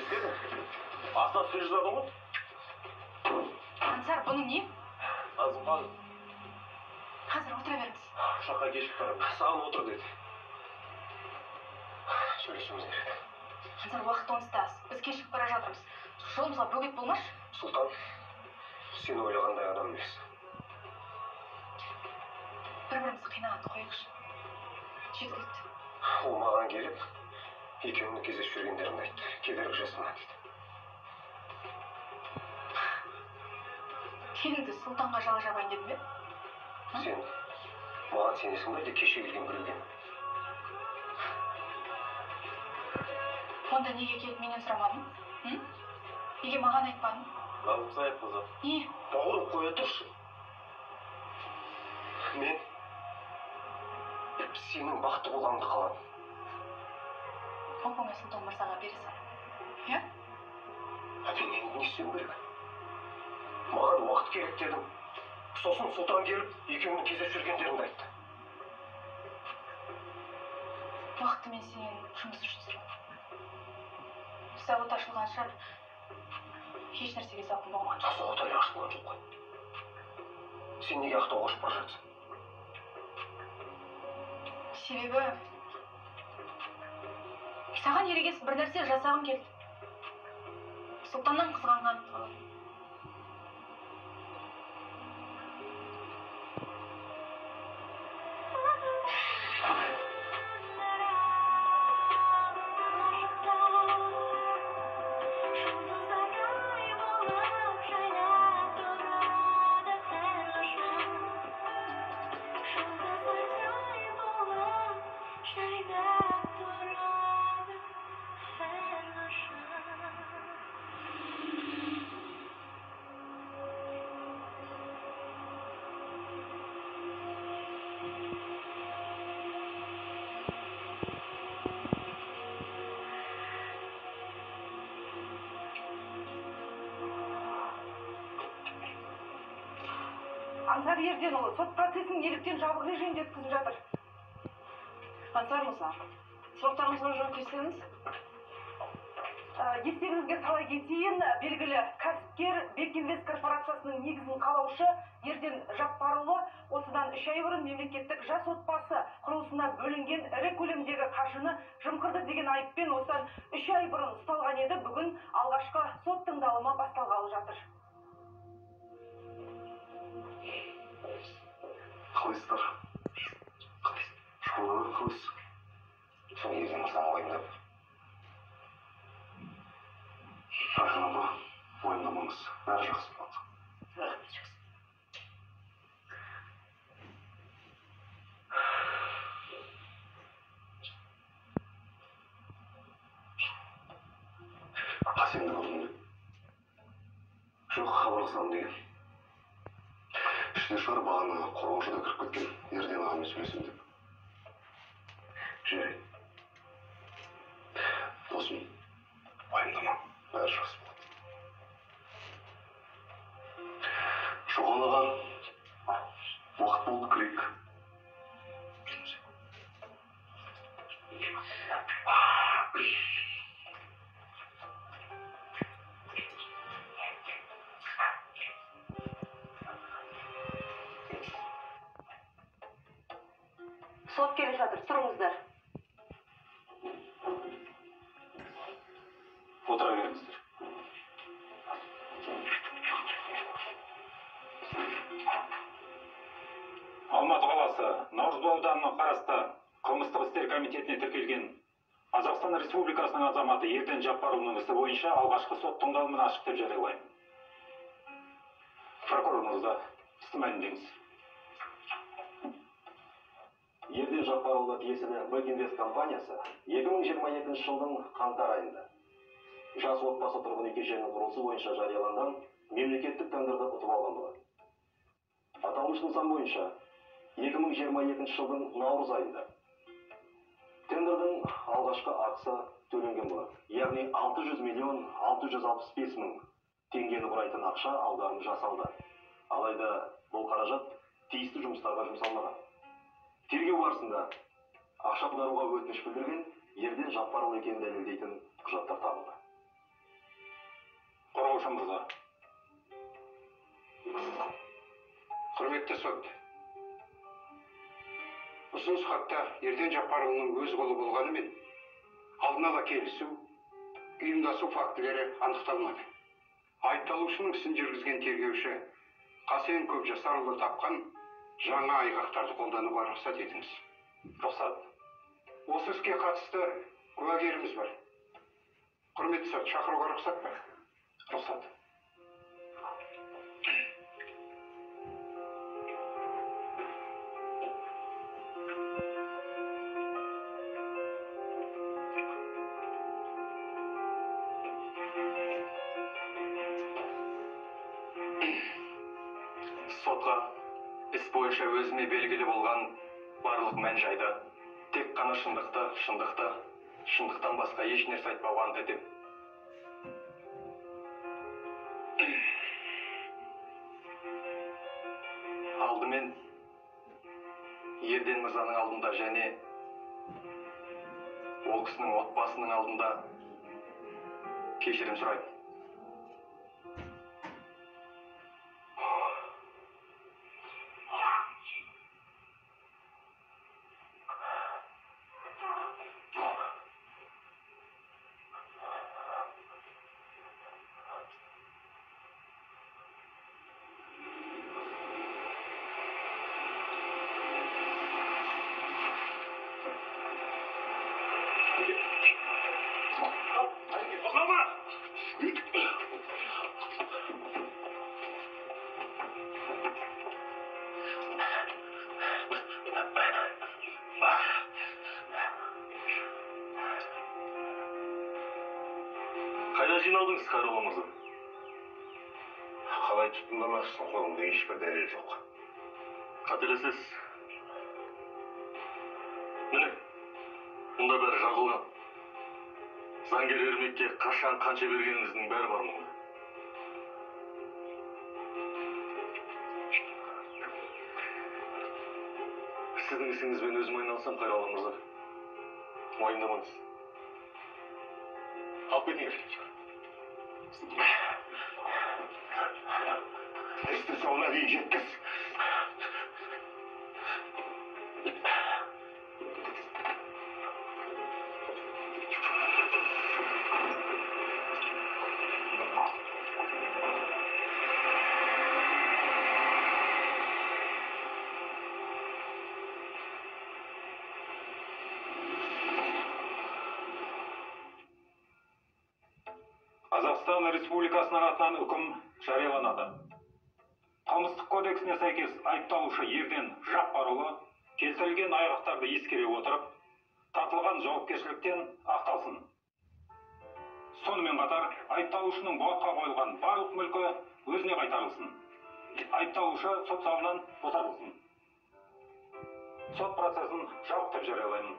естеді? Астан сөз жазады ғой. Ансар, бұның не? Азым ханым. Қазір отыра беріңіз. Ұшаққа кешіп барамын. Саған отыр деді. Сөйлесуіміз керек. Ансар, уақыт онсыз тас. Біз кешігіп бара жатырмыз. Жолымызға бөгет болмаш? Сұлтан, сен ойлағандай адам емес. Бір-бірімізді қинағанды қойықшы. Жеткілікті. Ол маған келіп, екеуіңнің кездесіп жүргендеріңді айтты. Кедергі жасама дейді. Келінді сұлтанға жала жабайын дедім бе? Сен маған сенесің бе, де кеше келген біреуден? Онда неге келіп менен сұрамадың? Неге маған айтпадың? Алып саяқ қызы. Не? Бауырым қоя тұршы. Мен сенің бақытты болғаныңды қаладым. Оп-оңай сұлтан мырзаға бере сал. Иә? Мен не істеуім керек? Маған уақыт керек дедім. Сосын сұлтан келіп, екеуіңнің кездесіп жүргендеріңді айтты. Уақытты мен сенен жұмыс үшін сұрадым. Зауыт ашылғанша еш нәрсеге зауқым болмаған жоқ. Зауыт әлі ашылған жоқ қой. Сен неге Ақтауға ұшып бара жатсың? Себебі саған ерегесіп бір нәрсе жасағым келді. Сұлтаннан қызғанған. Ансар Ерденұлы, сот процесін неліктен жабық режимде өткізіп жатыр? Ансар Мұса, сұрақтарыңызға жауап берсеңіз? Естеріңізге сала кетейін, белгілі кәсіпкер Бекинвест корпорациясының негізін қалаушы Ерден Жаппарұлы осыдан 3 ай бұрын мемлекеттік жас отбасы құрылысына бөлінген ірі көлемдегі қаржыны жымқырды деген айыппен осыдан 3 ай бұрын ұсталған еді. Бүгін алғашқы сот тыңдалымы басталғалы жатыр. Қалайсыздар? Шолағы қалайсыз? Сол Ерден мырзаны уайымдап. Рахима, уайымдамаңыз, бәрі жақсы болады. Рахмет, жақсы. Қасемді көрдім бе? Жоқ, хабарласамын деген. Іште шығар бағана қорғаушы да кіріп кеткен, Ерден ағамен сөйлесем деп. Жарайды. Досым, уайымдама, бәрі жақсы болады. Шоған аға, уақыт болды, кірейік. Сот келе жатыр, тұрыңыздар. Отыра беріңіздер. Алматы қаласы Наурызбай ауданына қарасты қылмыстық істер комитетіне тіркелген Қазақстан Республикасының азаматы Ерден Жаппарұлының ісі бойынша алғашқы сот тыңдалымын ашық деп жариялаймын. Прокурор мырза, істі мәлімдеңіз. Ерден Жаппарұлына тиесілі Бекинвест компаниясы 2022 жылдың қаңтар айында жас отбасы тұрғын үй кешенінің құрылысы бойынша жарияланған мемлекеттік тендерді ұтып алған болады. Аталмыш нысан бойынша 2022 жылдың наурыз айында тендердің алғашқы ақысы төленген болады. Яғни 600 миллион 665 мың теңгені құрайтын ақша аударым жасалды. Алайда бұл қаражат тиісті жұмыстарға жұмсалмаған. Тергеу барысында ақша аударуға өтініш білдірген Ерден Жаппарұлы екенін дәлелдейтін құжаттар табылды. айттаушы мырза. Құрметті сот. Ұсыныс хатта Ерден Жаппарұлының өз қолы болғанымен, алдын ала келісу, ұйымдасу фактілері анықталмады. Айыпталушының ісін жүргізген тергеуші Қасен Көпжасарұлы тапқан жаңа айғақтарды қолдануға рұқсат етіңіз. Рұқсат. Осы іске қатысты куәгеріміз бар. Құрметті сот, шақыруға рұқсат бар. Рұқсат. Сотқа іс бойынша өзіме белгілі болған барлық мән жайды тек қана шындықтан басқа еш нәрсе айтпауға ант етемін. Алдымен Ерден мырзаның алдында және ол кісінің отбасының алдында кешірім сұраймын. Қайда жиналдыңыз, Қайролла мырза? Қалай тұтқындамақсың, қолыңда ешбір дәлел жоқ. Қателесесіз. Міне, мұнда бәрі жазылған. Заңгер Ермекке қашан қанша бергеніңіздің бәрі бар мұнда. Сіздің ісіңізбен өзім айналсам, Қайролла мырза. Уайымдамаңыз. Алып кетіңіз. Істі соңына дейін жеткіз. Қазақстан Республикасының атынан үкім жарияланады. Қылмыстық кодексіне сәйкес айыпталушы Ерден Жаппарұлы келтірілген айғақтарды ескере отырып, тартылған жауапкершіліктен ақталсын. Сонымен қатар, айыпталушының бопқа қойылған барлық мүлкі өзіне қайтарылсын. Айыпталушы сот залынан босатылсын. Сот процесін жауып деп жариялаймын.